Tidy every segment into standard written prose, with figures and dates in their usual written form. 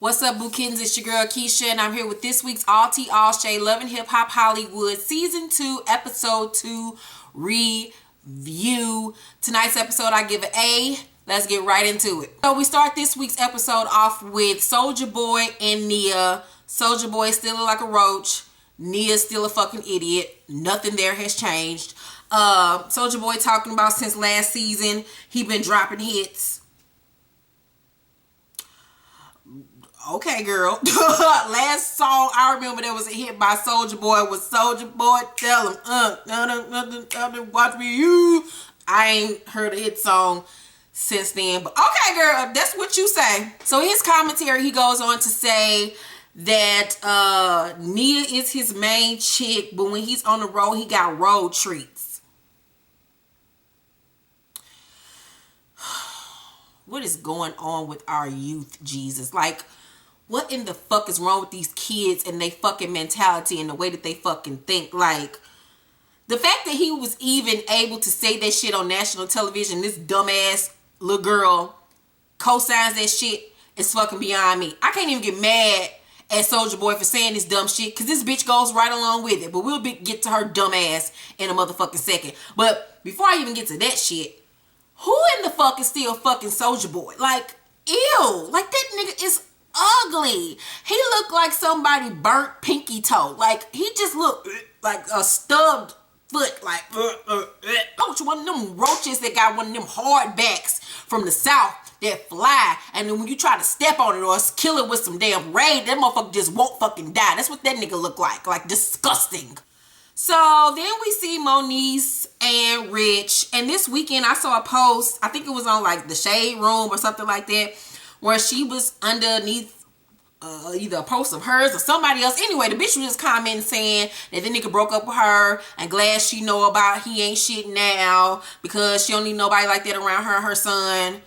What's up, Boo Kittens? It's your girl Keisha, and I'm here with this week's All Tea All Shade Love and Hip Hop Hollywood Season 2, Episode 2 review. Tonight's episode, I give an A. Let's get right into it. So we start this week's episode off with Souljah Boy and Nia. Souljah Boy still look like a roach. Nia's still a fucking idiot. Nothing there has changed. Souljah Boy talking about since last season, he been dropping hits. Okay, girl. Last song I remember that was a hit by Souljah Boy was Souljah Boy Tell Him, watch me you. I ain't heard a hit song since then, but okay, girl, that's what you say. So his commentary, he goes on to say that Nia is his main chick, but when he's on the road, he got road treats. What is going on with our youth, Jesus? Like, what in the fuck is wrong with these kids and they fucking mentality and the way that they fucking think? Like, the fact that he was even able to say that shit on national television, this dumbass little girl co-signs that shit, is fucking beyond me. I can't even get mad at Souljah Boy for saying this dumb shit because this bitch goes right along with it. But we'll get to her dumb ass in a motherfucking second. But before I even get to that shit, who in the fuck is still fucking Souljah Boy? Like, ew. Like, that nigga is ugly. He looked like somebody burnt pinky toe. Like, he just looked like a stubbed foot. Like, one of them roaches that got one of them hard backs from the south that fly, and then when you try to step on it or kill it with some damn raid, that motherfucker just won't fucking die. That's what that nigga look like disgusting. So then we see Moniece and Rich, and this weekend I saw a post, I think it was on like the Shade Room or something like that, where she was underneath either a post of hers or somebody else. Anyway, the bitch was just commenting saying that the nigga broke up with her and glad she know about he ain't shit now because she don't need nobody like that around her and her son.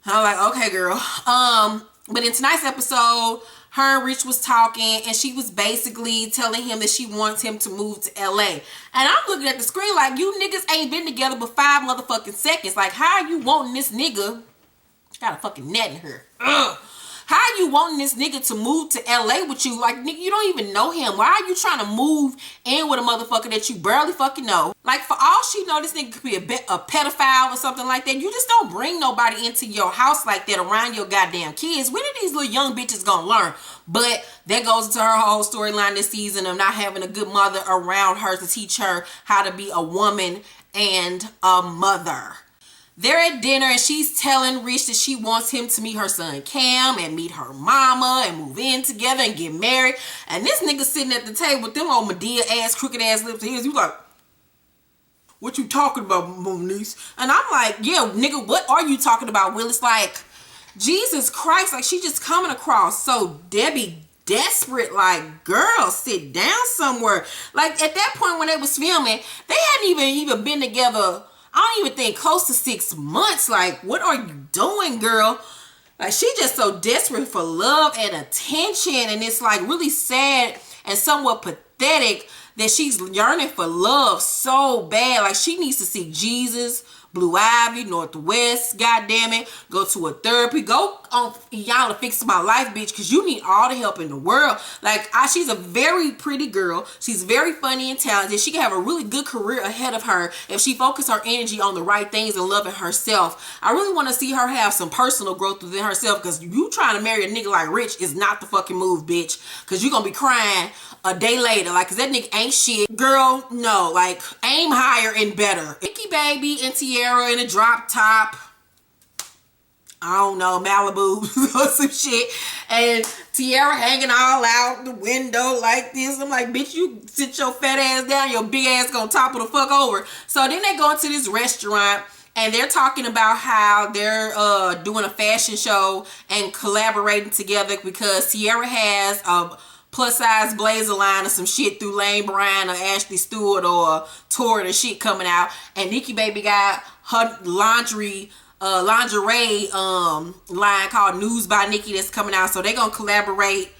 I'm like, okay, girl. But in tonight's episode, her and Rich was talking, and she was basically telling him that she wants him to move to LA. And I'm looking at the screen like, you niggas ain't been together but 5 motherfucking seconds. Like, how are you wanting this nigga? Got a fucking net in her. Ugh. How are you wanting this nigga to move to LA with you? Like, nigga, you don't even know him. Why are you trying to move in with a motherfucker that you barely fucking know? Like, for all she know, this nigga could be a pedophile or something like that. You just don't bring nobody into your house like that around your goddamn kids. When are these little young bitches gonna learn? But that goes into her whole storyline this season of not having a good mother around her to teach her how to be a woman and a mother. They're at dinner and she's telling Rich that she wants him to meet her son Cam and meet her mama and move in together and get married. And this nigga sitting at the table with them old Medea ass, crooked ass lips of his. You like, what you talking about, Moniece? And I'm like, yeah, nigga, what are you talking about, Will? It's like, Jesus Christ, like she just coming across so Debbie desperate, like, girl, sit down somewhere. Like at that point when they was filming, they hadn't even been together, I don't even think close to 6 months. Like, what are you doing, girl? Like, she just so desperate for love and attention. And it's like really sad and somewhat pathetic that she's yearning for love so bad. Like, she needs to see Jesus, Blue Ivy, Northwest, goddammit. Go to a therapy. Go on y'all to fix my life, bitch, because you need all the help in the world. Like, she's a very pretty girl. She's very funny and talented. She can have a really good career ahead of her if she focuses her energy on the right things and loving herself. I really want to see her have some personal growth within herself, because you trying to marry a nigga like Rich is not the fucking move, bitch, because you're going to be crying a day later, like, because that nigga ain't shit. Girl, no, like, aim higher and better. Nicki Baby and Tierra in a drop top, I don't know, Malibu or some shit, and Tierra hanging all out the window like this. I'm like, bitch, you sit your fat ass down, your big ass gonna topple the fuck over. So then they go into this restaurant and they're talking about how they're doing a fashion show and collaborating together because Tierra has a plus size blazer line or some shit through Lane Bryant or Ashley Stewart or Torrid or shit coming out, and Nicki Baby got her lingerie line called News by Nicki that's coming out. So they're gonna collaborate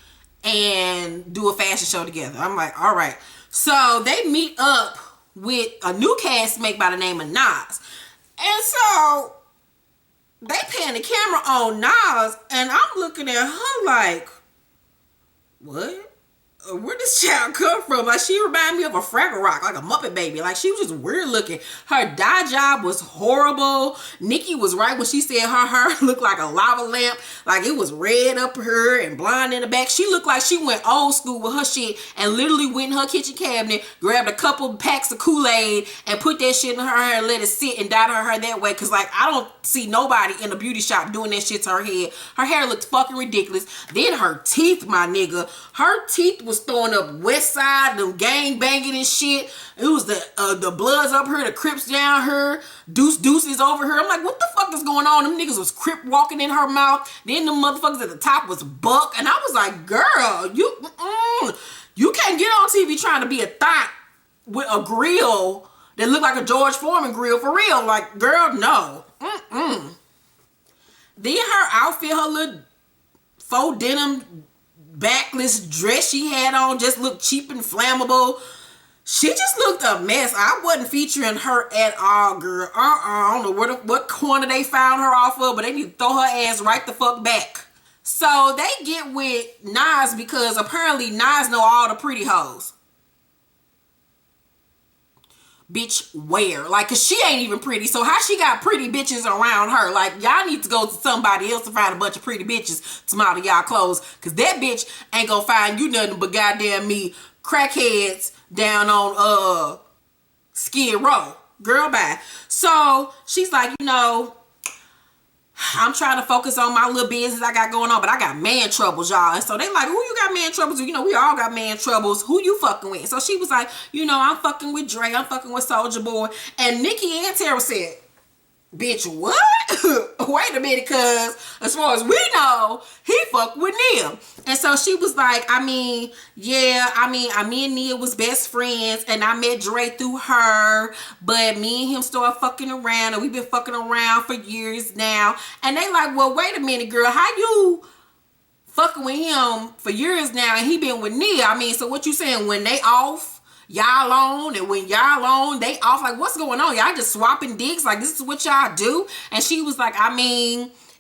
and do a fashion show together. I'm like, all right. So they meet up with a new castmate by the name of Nas. And so they pan the camera on Nas, and I'm looking at her like, what? Where this child come from? Like, she reminded me of a Fraggle Rock, like a Muppet Baby. Like, she was just weird looking. Her dye job was horrible. Nikki was right when she said her hair looked like a lava lamp. Like, it was red up her and blonde in the back. She looked like she went old school with her shit and literally went in her kitchen cabinet, grabbed a couple packs of Kool-Aid and put that shit in her hair and let it sit and dyed her hair that way. Because, like, I don't see nobody in a beauty shop doing that shit to her head. Her hair looked fucking ridiculous. Then her teeth, my nigga. Her teeth was throwing up West Side, them gang banging and shit. It was the Bloods up here, the Crips down here, Deuces over here. I'm like, what the fuck is going on? Them niggas was Crip walking in her mouth. Then them motherfuckers at the top was Buck. And I was like, girl, you can't get on TV trying to be a thot with a grill that looked like a George Foreman grill for real. Like, girl, no. Then her outfit, her little faux denim backless dress she had on just looked cheap and flammable. She just looked a mess. I wasn't featuring her at all, girl. I don't know what corner they found her off of, but they need to throw her ass right the fuck back. So they get with Nas because apparently Nas know all the pretty hoes. Bitch, where? Like, cause she ain't even pretty. So how she got pretty bitches around her? Like, y'all need to go to somebody else to find a bunch of pretty bitches to model y'all clothes. Cause that bitch ain't gonna find you nothing but goddamn me crackheads down on Skid Row. Girl, bye. So she's like, I'm trying to focus on my little business I got going on, but I got man troubles, y'all. And so they like, who you got man troubles with? We all got man troubles. Who you fucking with? So she was like, I'm fucking with Dre. I'm fucking with Souljah Boy. And Nikki and Tara said, bitch, what? Wait a minute, cuz as far as we know, he fucked with Nia. And so she was like, me and Nia was best friends, and I met Dre through her, but me and him started fucking around, and we've been fucking around for years now. And they like, well, wait a minute, girl, how you fucking with him for years now, and he been with Nia? So what you saying, when they off, y'all on, and when y'all on, they off? Like, what's going on? Y'all just swapping dicks? Like, this is what y'all do? And she was like,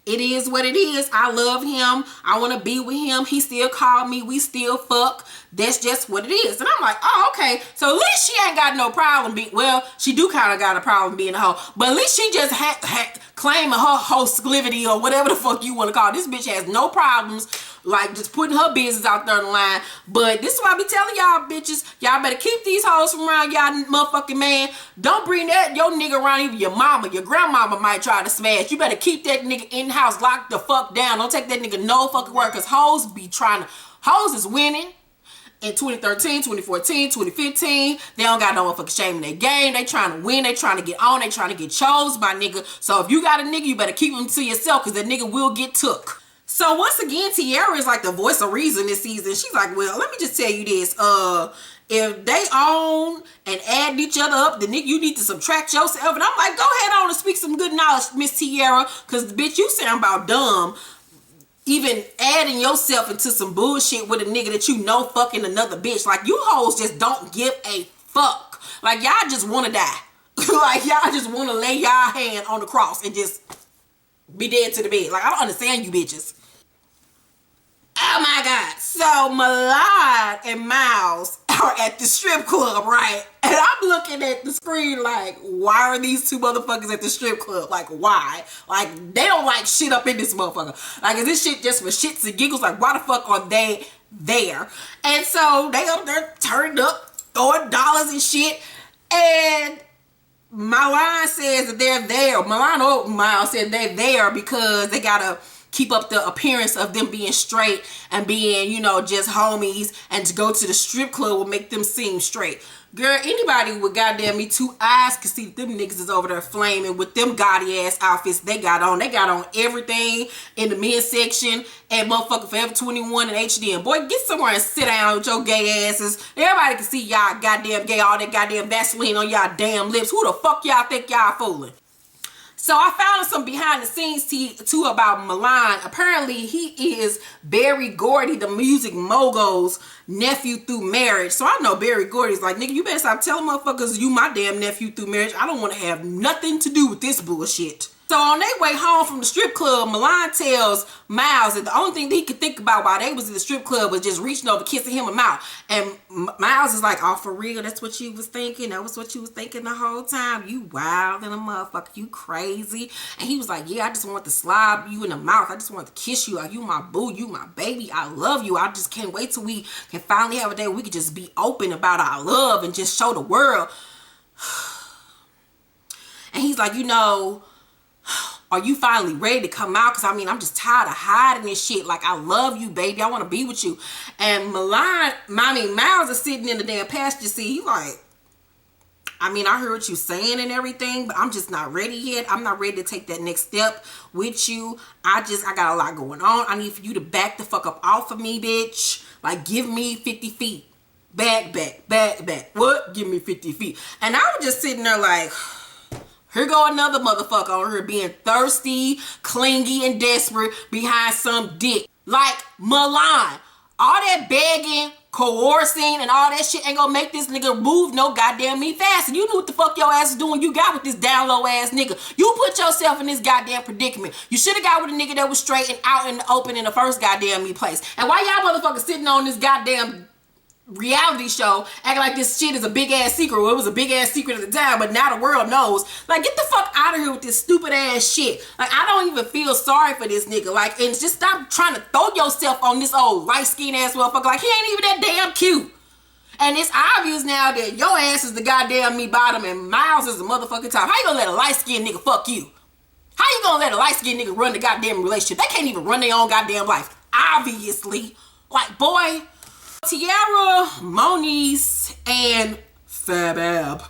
it is what it is. I love him. I want to be with him. He still called me. We still fuck. That's just what it is. And I'm like, oh, okay. So at least she ain't got no problem being, well, she do kind of got a problem being a hoe, but at least she just had claiming her hostgivity or whatever the fuck you want to call it. This bitch has no problems, like, just putting her business out there on the line. But this is why I be telling y'all bitches, y'all better keep these hoes from around y'all motherfucking man. Don't bring your nigga around. Even your mama, your grandmama might try to smash. You better keep that nigga in the house, locked the fuck down. Don't take that nigga no fucking work, because hoes is winning. In 2013, 2014, 2015, they don't got no motherfucking shame in their game. They trying to win. They trying to get on. They trying to get chose by nigga. So if you got a nigga, you better keep him to yourself, because that nigga will get took. So once again, Tiara is like the voice of reason this season. She's like, well, let me just tell you this. If they own and add each other up, then nigga, you need to subtract yourself. And I'm like, go ahead on and speak some good knowledge, Miss Tiara, because bitch, you sound about dumb. Even adding yourself into some bullshit with a nigga that you know fucking another bitch. Like, you hoes just don't give a fuck. Like, y'all just want to die. Like, y'all just want to lay y'all hand on the cross and just be dead to the bed. Like, I don't understand you bitches. Oh my God. So Milan and Miles are at the strip club, right? And I'm looking at the screen like, why are these two motherfuckers at the strip club? Like, why? Like, they don't like shit up in this motherfucker. Like, is this shit just for shits and giggles? Like, why the fuck are they there? And so they up there turned up, throwing dollars and shit. And Milan says that they're there. Milan or Miles said they're there because they gotta keep up the appearance of them being straight and being, just homies, and to go to the strip club will make them seem straight. Girl, anybody with goddamn me 2 eyes can see them niggas is over there flaming with them gaudy ass outfits they got on. They got on everything in the men's section at motherfucking Forever 21 and HDM. Boy, get somewhere and sit down with your gay asses. Everybody can see y'all goddamn gay, all that goddamn Vaseline on y'all damn lips. Who the fuck y'all think y'all fooling? So I found some behind the scenes too about Milan. Apparently he is Berry Gordy, the music mogul's nephew through marriage. So I know Berry Gordy's like, nigga, you better stop telling motherfuckers you my damn nephew through marriage. I don't want to have nothing to do with this bullshit. So on their way home from the strip club, Milan tells Miles that the only thing that he could think about while they was in the strip club was just reaching over, kissing him in the mouth. And Miles is like, oh, for real? That's what you was thinking? That was what you was thinking the whole time? You wild in a motherfucker. You crazy. And he was like, yeah, I just want to slob you in the mouth. I just want to kiss you. Like, you my boo. You my baby. I love you. I just can't wait till we can finally have a day where we can just be open about our love and just show the world. And he's like, you know, are you finally ready to come out? Because, I mean, I'm just tired of hiding this shit. Like, I love you, baby. I want to be with you. And Miles is sitting in the damn passenger seat. He's like, I mean, I heard what you saying and everything, but I'm just not ready yet. I'm not ready to take that next step with you. I got a lot going on. I need for you to back the fuck up off of me, bitch. Like, give me 50 feet. Back. What? Give me 50 feet. And I was just sitting there like, here go another motherfucker on her being thirsty, clingy, and desperate behind some dick. Like Milan. All that begging, coercing, and all that shit ain't gonna make this nigga move no goddamn me fast. And you knew what the fuck your ass is doing. You got with this down low ass nigga. You put yourself in this goddamn predicament. You should have got with a nigga that was straight and out in the open in the first goddamn me place. And why y'all motherfuckers sitting on this goddamn reality show acting like this shit is a big ass secret? Well, it was a big ass secret at the time, but now the world knows. Like, get the fuck out of here with this stupid ass shit. Like, I don't even feel sorry for this nigga. Like, and just stop trying to throw yourself on this old light skinned ass motherfucker. Like, he ain't even that damn cute. And it's obvious now that your ass is the goddamn me bottom and Miles is the motherfucking top. How you gonna let a light skinned nigga fuck you? How you gonna let a light skinned nigga run the goddamn relationship? They can't even run their own goddamn life. Obviously. Like, boy, Tiara, Moniece, and Fabab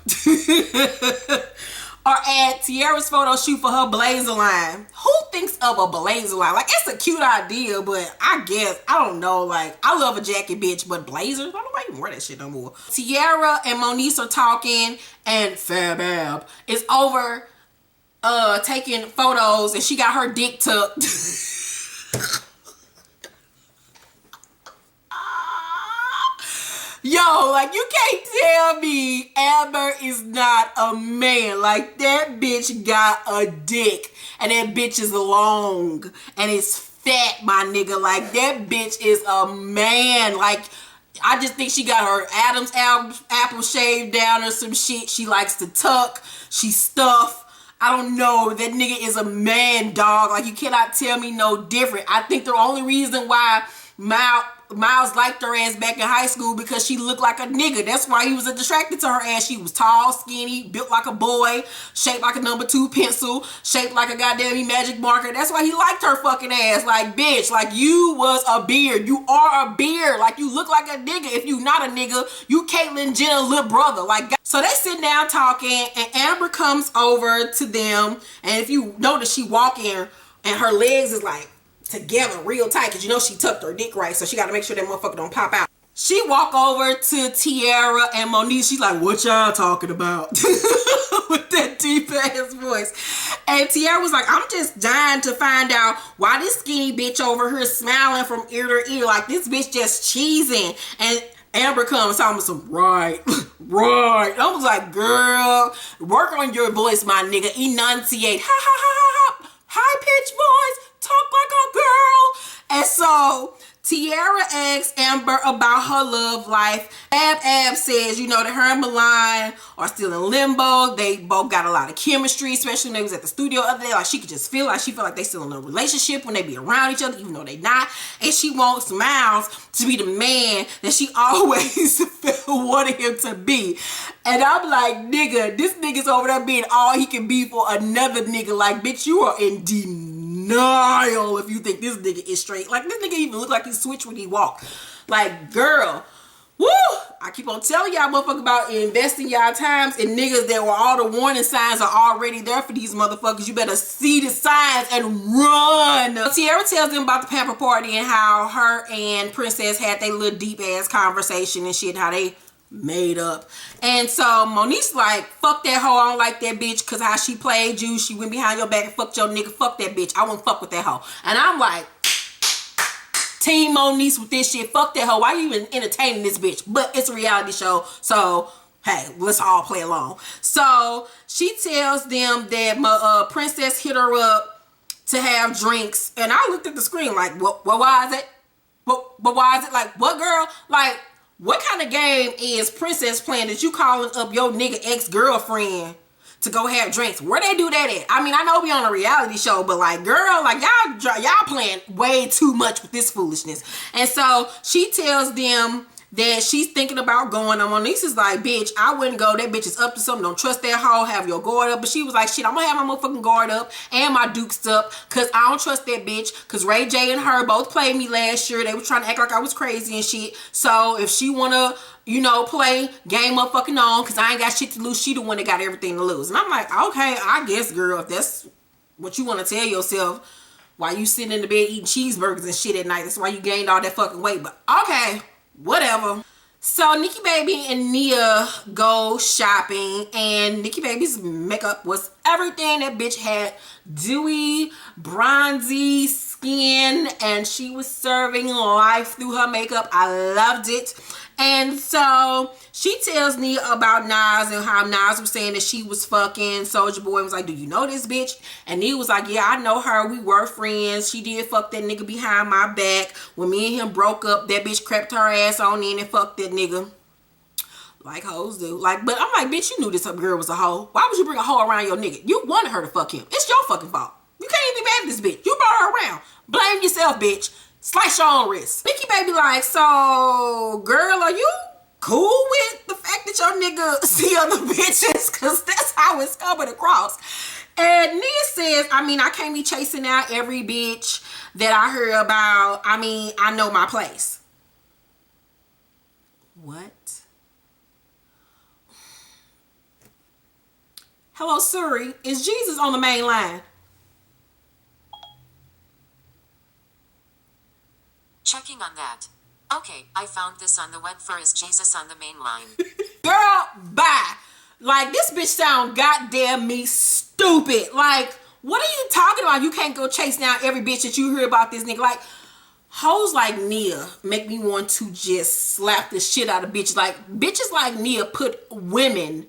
are at Tiara's photo shoot for her blazer line. Who thinks of a blazer line? Like, it's a cute idea, but I guess, I don't know. Like, I love a jacket, bitch, but blazers? I don't know why you wear that shit no more. Tiara and Moniece are talking, and Fabab is over taking photos, and she got her dick tucked. Yo, like, you can't tell me Amber is not a man. Like, that bitch got a dick. And that bitch is long. And it's fat, my nigga. Like, that bitch is a man. Like, I just think she got her Adam's apple shaved down or some shit. She likes to tuck. She stuff. I don't know. That nigga is a man, dog. Like, you cannot tell me no different. I think the only reason why Miles liked her ass back in high school because she looked like a nigga. That's why he was attracted to her ass. She was tall, skinny, built like a boy, shaped like a number 2 pencil, shaped like a goddamn magic marker. That's why he liked her fucking ass. Like, bitch, like, you was a beard. You are a beard. Like, you look like a nigga. If you not a nigga, you Caitlyn Jenner little brother. Like, so they sit down talking, and Amber comes over to them, and if you notice, she walking and her legs is like together real tight, because you know she tucked her dick right, so she got to make sure that motherfucker don't pop out. She walk over to Tiara and Moniece. She's like, what y'all talking about? With that deep ass voice. And Tiara was like, I'm just dying to find out why this skinny bitch over here smiling from ear to ear. Like, this bitch just cheesing. And Amber comes talking some right. I was like, girl, work on your voice, my nigga. Enunciate. Ha ha ha ha ha. High pitched voice. Talk like a girl. And so Tiara asks Amber about her love life. Ab says, you know, that her and Milan are still in limbo. They both got a lot of chemistry, especially when they was at the studio the other day. Like, she could just feel like she feel like they still in a relationship when they be around each other, even though they not. And she wants Miles to be the man that she always wanted him to be. And I'm like, nigga, this nigga's over there being all he can be for another nigga. Like, bitch, you are in denial if you think this nigga is straight. Like, this nigga even look like he switched when he walked. Like, girl, woo! I keep on telling y'all motherfuckers about investing y'all times in niggas that were all the warning signs are already there for these motherfuckers. You better see the signs and run. Tiara tells them about the pamper party and how her and Princess had their little deep ass conversation and shit, how they made up. And so Moniece like, fuck that hoe, I don't like that bitch, cause how she played you, she went behind your back and fucked your nigga, fuck that bitch, I won't fuck with that hoe. And I'm like, Team Moniece with this shit, fuck that hoe, why you even entertaining this bitch? But it's a reality show, so hey, let's all play along. So she tells them that my princess hit her up to have drinks, and I looked at the screen like, what why is it? But why is it? Like, what, girl? Like, what kind of game is princess playing that you calling up your nigga ex-girlfriend to go have drinks? Where they do that at? I mean, I know we on a reality show, but like, girl, like y'all playing way too much with this foolishness. And so she tells them that she's thinking about going. And my niece is like, bitch, I wouldn't go. That bitch is up to something. Don't trust that hoe. Have your guard up. But she was like, shit, I'm gonna have my motherfucking guard up and my dukes up, because I don't trust that bitch. Because Ray J and her both played me last year. They were trying to act like I was crazy and shit. So if she wanna, you know, play game up fucking on, because I ain't got shit to lose, she the one that got everything to lose. And I'm like, okay, I guess, girl, if that's what you want to tell yourself while you sitting in the bed eating cheeseburgers and shit at night, that's why you gained all that fucking weight. But okay, whatever. So Nicki Baby and Nia go shopping, and Nicki Baby's makeup was everything. That bitch had dewy, bronzy skin, and she was serving life through her makeup. I loved it. And so she tells Nia about Nas and how Nas was saying that she was fucking Souljah Boy, and was like, do you know this bitch? And Nia was like, yeah, I know her. We were friends. She did fuck that nigga behind my back. When me and him broke up, that bitch crept her ass on in and fucked that nigga. Like hoes do. Like, but I'm like, bitch, you knew this girl was a hoe. Why would you bring a hoe around your nigga? You wanted her to fuck him. It's your fucking fault. You can't even be mad at this bitch. You brought her around. Blame yourself, bitch. Slice your own wrist. Nicki Baby like, so girl, are you cool with the fact that your nigga see other bitches? Cause that's how it's coming across. And Nia says, I mean, I can't be chasing out every bitch that I hear about. I mean, I know my place. What? Hello, Suri. Is Jesus on the main line? Checking on that. Okay, I found this on the web for Is Jesus on the main line. Girl, bye. Like, this bitch sound goddamn me stupid. Like, what are you talking about? You can't go chase down every bitch that you hear about this nigga. Like, hoes like Nia make me want to just slap the shit out of bitches. Like, bitches like Nia put women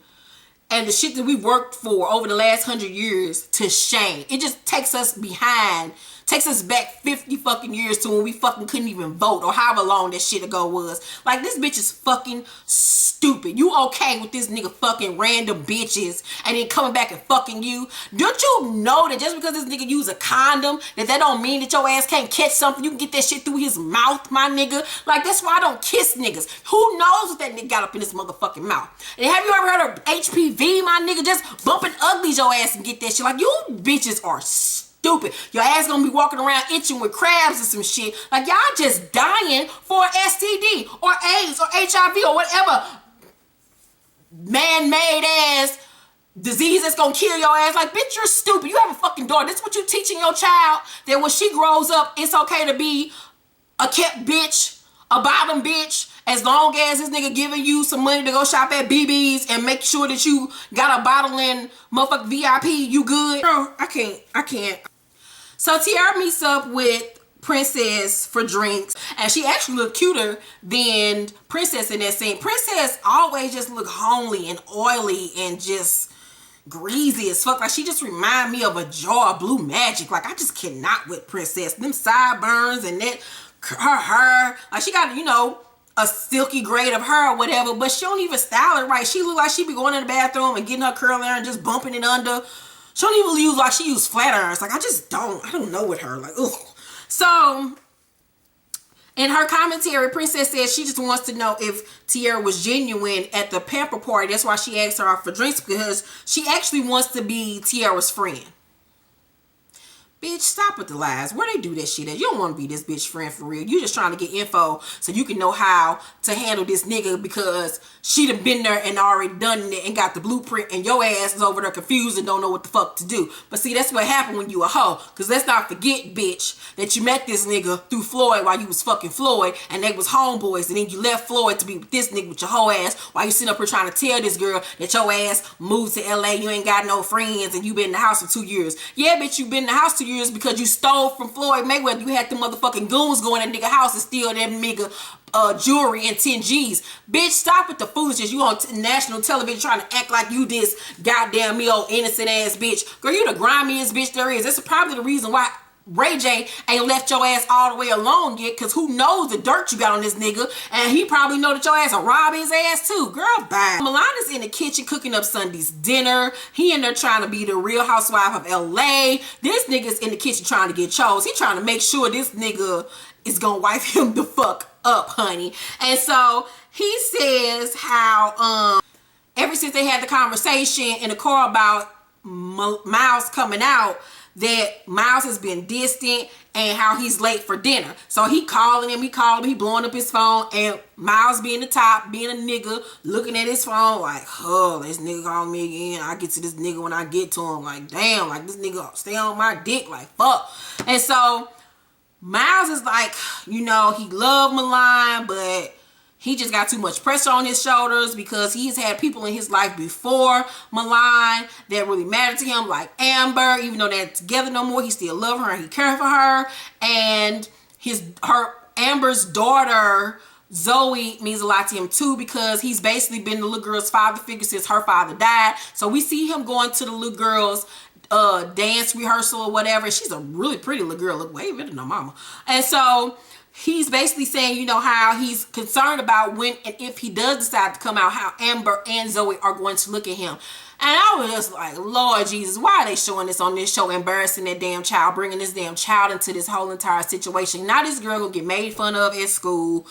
and the shit that we worked for over the last 100 years to shame. It just takes us behind, takes us back 50 fucking years to when we fucking couldn't even vote, or however long that shit ago was. Like, this bitch is fucking stupid. You okay with this nigga fucking random bitches and then coming back and fucking you? Don't you know that just because this nigga use a condom, that don't mean that your ass can't catch something? You can get that shit through his mouth, my nigga. Like, that's why I don't kiss niggas. Who knows what that nigga got up in his motherfucking mouth? And have you ever heard of HPV, my nigga? Just bumping uglies your ass and get that shit. Like, you bitches are stupid. Your ass gonna be walking around itching with crabs and some shit. Like, y'all just dying for STD or AIDS or HIV or whatever man-made ass disease that's gonna kill your ass. Like, bitch, you're stupid. You have a fucking daughter. This is what you teaching your child, that when she grows up, it's okay to be a kept bitch, a bottom bitch, as long as this nigga giving you some money to go shop at BB's and make sure that you got a bottle in motherfucking VIP, you good? Bro, I can't. So Tiara meets up with Princess for drinks, and she actually looked cuter than Princess in that scene. Princess always just looked homely and oily and just greasy as fuck. Like, she just remind me of a jar of blue magic. Like, I just cannot with Princess. Them sideburns and that her hair. Like, she got, you know, a silky grade of hair or whatever, but she don't even style it right. She look like she be going in the bathroom and getting her curl hair and just bumping it under. She don't even use, like, she use flat irons. Like, I don't know with her. Like, ugh. So, in her commentary, Princess says she just wants to know if Tiara was genuine at the pamper party. That's why she asked her out for drinks, because she actually wants to be Tiara's friend. Bitch, stop with the lies. Where they do that shit at? You don't want to be this bitch friend for real. You just trying to get info so you can know how to handle this nigga, because she done been there and already done it and got the blueprint, and your ass is over there confused and don't know what the fuck to do. But see, that's what happened when you a hoe. Because let's not forget, bitch, that you met this nigga through Floyd while you was fucking Floyd, and they was homeboys, and then you left Floyd to be with this nigga with your hoe ass while you sitting up here trying to tell this girl that your ass moved to LA, you ain't got no friends, and you been in the house for 2 years. Yeah, bitch, you been in the house 2 years, years because you stole from Floyd Mayweather. You had the motherfucking goons go in that nigga house and steal that nigga jewelry and 10 G's. Bitch, stop with the foolishness. You on national television trying to act like you this goddamn me old innocent ass bitch. Girl, you the grimiest bitch there is. That's probably the reason why Ray J ain't left your ass all the way alone yet, because who knows the dirt you got on this nigga, and he probably know that your ass will rob his ass too. Girl, bye. Milana's in the kitchen cooking up Sunday's dinner. He in there trying to be the real housewife of LA. This nigga's in the kitchen trying to get chose. He trying to make sure this nigga is gonna wipe him the fuck up, honey. And so he says how ever since they had the conversation in the car about Miles coming out, that Miles has been distant and how he's late for dinner. So he calling him, he blowing up his phone, and Miles being the top, being a nigga, looking at his phone like, oh, this nigga calling me again. I get to this nigga when I get to him. Like, damn, like this nigga stay on my dick, like, fuck. And so Miles is like, you know, he loved Milan, but he just got too much pressure on his shoulders because he's had people in his life before Milan that really mattered to him, like Amber. Even though they're together no more, he still love her and he cared for her. And Amber's daughter Zoe means a lot to him too, because he's basically been the little girl's father figure since her father died. So we see him going to the little girl's dance rehearsal or whatever. She's a really pretty little girl, look way better than her mama. And so he's basically saying, you know, how he's concerned about when and if he does decide to come out, how Amber and Zoe are going to look at him. And I was just like, Lord Jesus, why are they showing this on this show, embarrassing that damn child, bringing this damn child into this whole entire situation? Now this girl gonna get made fun of at school.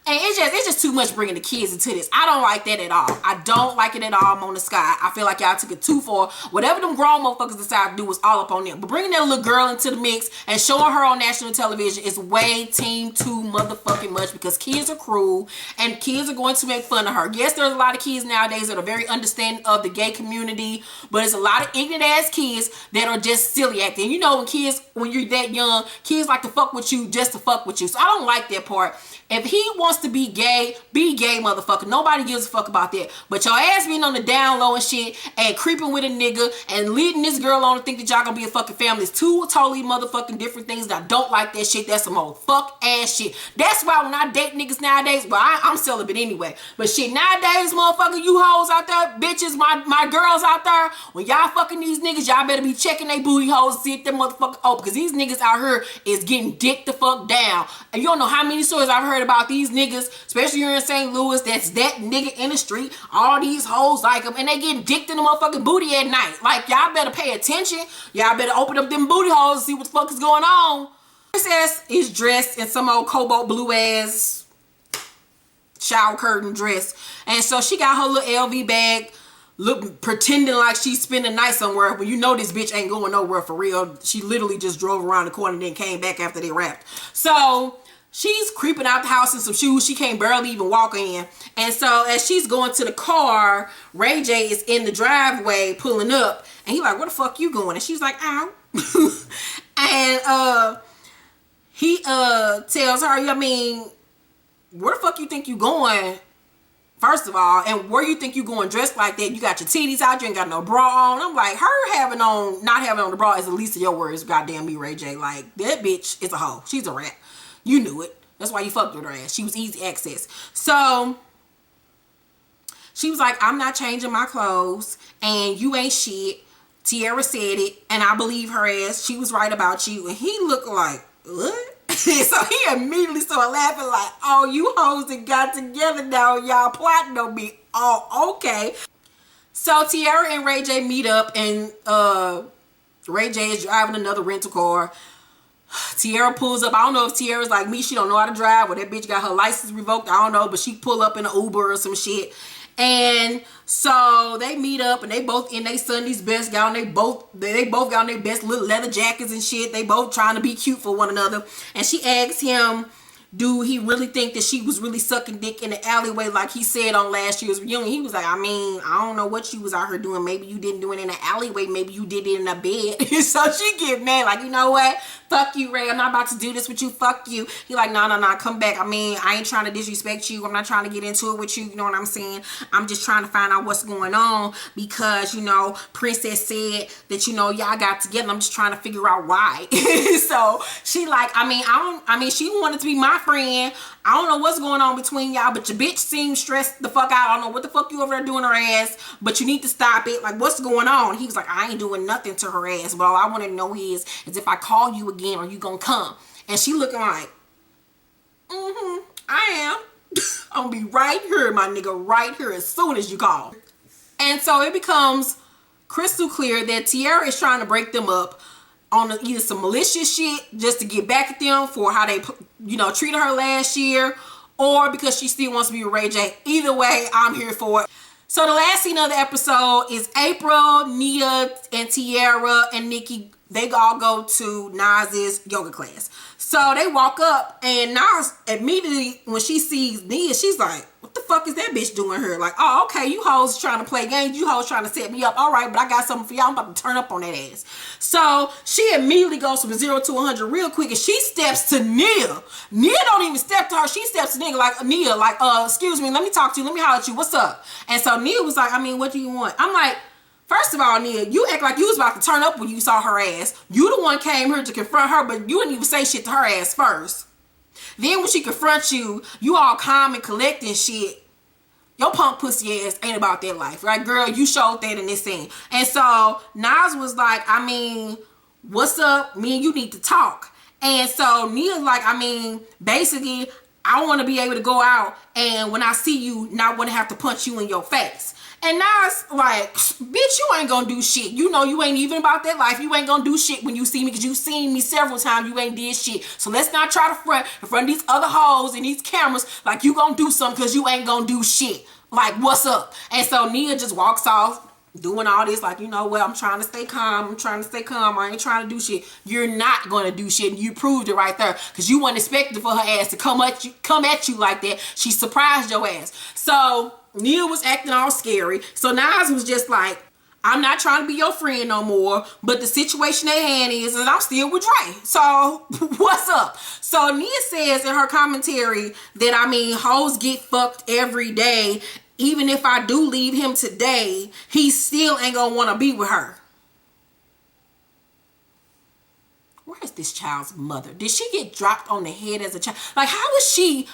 And it's just too much bringing the kids into this. I don't like that at all. I don't like it at all. I'm on the sky. I feel like y'all took it too far. Whatever them grown motherfuckers decide to do was all up on them. But bringing that little girl into the mix and showing her on national television is way too motherfucking much, because kids are cruel and kids are going to make fun of her. Yes, there's a lot of kids nowadays that are very understanding of the gay community, but there's a lot of ignorant ass kids that are just silly acting. You know, when you're that young, kids like to fuck with you just to fuck with you. So I don't like that part. If he wants to be gay, motherfucker. Nobody gives a fuck about that. But your ass being on the down low and shit and creeping with a nigga and leading this girl on to think that y'all gonna be a fucking family is two totally motherfucking different things. And I don't like that shit. That's some old fuck ass shit. That's why when I date niggas nowadays, well, I'm celibate anyway. But shit, nowadays, motherfucker, you hoes out there, bitches, my girls out there, when y'all fucking these niggas, y'all better be checking they booty holes and see if them motherfuckers open. Because these niggas out here is getting dick the fuck down. And you don't know how many stories I've heard about these niggas, especially here in St. Louis, that's that nigga in the street. All these hoes like them, and they getting dicked in the motherfucking booty at night. Like, y'all better pay attention. Y'all better open up them booty holes and see what the fuck is going on. This ass is dressed in some old cobalt blue ass shower curtain dress, and so she got her little LV bag, pretending like she's spending the night somewhere, but you know this bitch ain't going nowhere for real. She literally just drove around the corner and then came back after they wrapped. So she's creeping out the house in some shoes she can't barely even walk in. And so as she's going to the car, Ray J is in the driveway pulling up, and he like, where the fuck you going? And she's like, ow. And he tells her, I mean, where the fuck you think you going? First of all, and where you think you going dressed like that? You got your titties out, you ain't got no bra on. I'm like, her not having on the bra is the least of your worries, goddamn me, Ray J. Like, that bitch is a hoe. She's a rat. You knew it. That's why you fucked with her ass. She was easy access. So she was like, I'm not changing my clothes and you ain't shit. Tierra said it and I believe her ass. She was right about you. And he looked like, what? So he immediately started laughing like, oh, you hoes that got together now. Y'all plotting on me. Oh, okay. So Tierra and Ray J meet up, and Ray J is driving another rental car. Tierra pulls up. I don't know if Tierra's like me. She don't know how to drive, or that bitch got her license revoked. I don't know, but she pull up in an Uber or some shit. And so they meet up, and they both in their Sunday's best gown. They both got on their best little leather jackets and shit. They both trying to be cute for one another. And she asks him, do he really think that she was really sucking dick in the alleyway like he said on last year's reunion? He was like, I mean, I don't know what you was out here doing. Maybe you didn't do it in the alleyway. Maybe you did it in a bed. So she get mad like, you know what? Fuck you, Ray. I'm not about to do this with you. Fuck you. He like, no, come back. I mean, I ain't trying to disrespect you. I'm not trying to get into it with you. You know what I'm saying? I'm just trying to find out what's going on because, you know, Princess said that, you know, y'all got together. I'm just trying to figure out why. So she like, I mean, she wanted to be my friend. I don't know what's going on between y'all, but your bitch seems stressed the fuck out. I don't know what the fuck you over there doing her ass, but you need to stop it. Like, what's going on? He was like, I ain't doing nothing to her ass, but all I want to know is if I call you again, are you gonna come? And she looking like, I am. I'm gonna be right here, my nigga, right here as soon as you call. And so it becomes crystal clear that Tierra is trying to break them up on either some malicious shit just to get back at them for how they, you know, treated her last year, or because she still wants to be with Ray J. Either way, I'm here for it. So the last scene of the episode is April, Nia, and Tierra and Nikki. They all go to Nas's yoga class. So they walk up and Nas immediately, when she sees Nia, she's like, what the fuck is that bitch doing here? Like, oh, okay, you hoes trying to play games. You hoes trying to set me up. All right, but I got something for y'all. I'm about to turn up on that ass. So she immediately goes from 0 to 100 real quick and she steps to Nia. Nia don't even step to her. She steps to Nia like, excuse me, let me talk to you. Let me holler at you. What's up? And so Nia was like, I mean, what do you want? I'm like, first of all, Nia, you act like you was about to turn up when you saw her ass. You the one came here to confront her, but you didn't even say shit to her ass first. Then when she confronts you, you all calm and collecting shit. Your punk pussy ass ain't about that life, right, girl? You showed that in this scene. And so Nas was like, I mean, what's up? Me and you need to talk. And so Nia's like, I mean, basically, I want to be able to go out and when I see you, not want to have to punch you in your face. And Nas like, bitch, you ain't gonna do shit. You know you ain't even about that life. You ain't gonna do shit when you see me because you seen me several times. You ain't did shit. So let's not try to front in front of these other hoes and these cameras like you gonna do something because you ain't gonna do shit. Like, what's up? And so Nia just walks off doing all this like, you know what, I'm trying to stay calm. I'm trying to stay calm. I ain't trying to do shit. You're not gonna do shit. And you proved it right there because you weren't expecting for her ass to come at you like that. She surprised your ass. So Nia was acting all scary. So Nas was just like, I'm not trying to be your friend no more, but the situation at hand is that I'm still with Dre. So what's up? So Nia says in her commentary that, I mean, hoes get fucked every day. Even if I do leave him today, he still ain't gonna want to be with her. Where is this child's mother? Did she get dropped on the head as a child? Like, how was she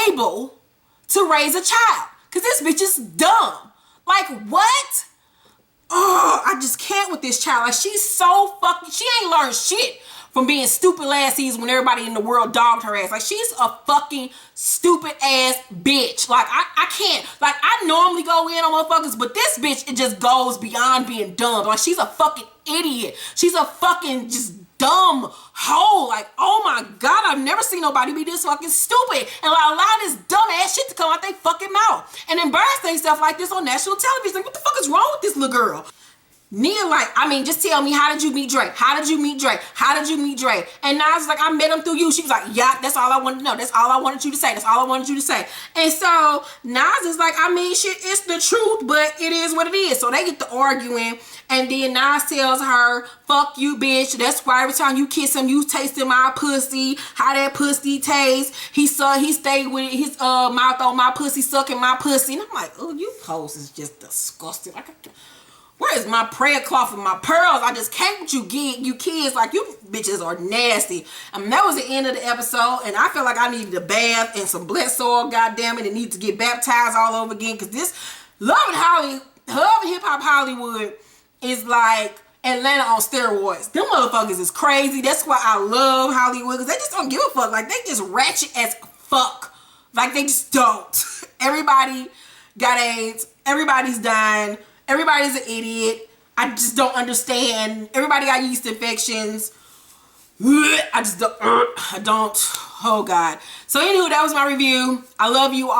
able to raise a child? Because this bitch is dumb. Like, what? Oh, I just can't with this child. Like, she's so fucking, she ain't learned shit from being stupid last season when everybody in the world dogged her ass. Like, she's a fucking stupid ass bitch. Like, I can't. Like, I normally go in on motherfuckers, but this bitch, it just goes beyond being dumb. Like, she's a fucking idiot. She's a fucking just dumb hoe. Like, oh my God, I've never seen nobody be this fucking stupid and allow this dumb ass shit to come out their fucking mouth and embarrass themselves like this on national television. Like, what the fuck is wrong with this little girl? Nia like, I mean, just tell me, how did you meet Dre? How did you meet Dre? How did you meet Dre? And Nas was like, I met him through you. She was like, yeah, that's all I wanted to know. That's all I wanted you to say. That's all I wanted you to say. And so Nas is like, I mean, shit, it's the truth, but it is what it is. So they get to arguing, and then Nas tells her, fuck you, bitch. That's why every time you kiss him, you tasting my pussy. How that pussy tastes. He stayed with his mouth on my pussy, sucking my pussy. And I'm like, oh, you hoes is just disgusting. Like, where is my prayer cloth and my pearls? I just can't with you kids. Like, you bitches are nasty. That was the end of the episode, and I feel like I needed a bath and some blessed oil, goddamn it, and need to get baptized all over again, because this Love and Hip Hop Hollywood is like Atlanta on steroids. Them motherfuckers is crazy. That's why I love Hollywood, because they just don't give a fuck. Like, they just ratchet as fuck. Like, they just don't. Everybody got AIDS. Everybody's dying. Everybody's an idiot. I just don't understand. Everybody got yeast infections. I don't. Oh God. So anywho, that was my review. I love you all.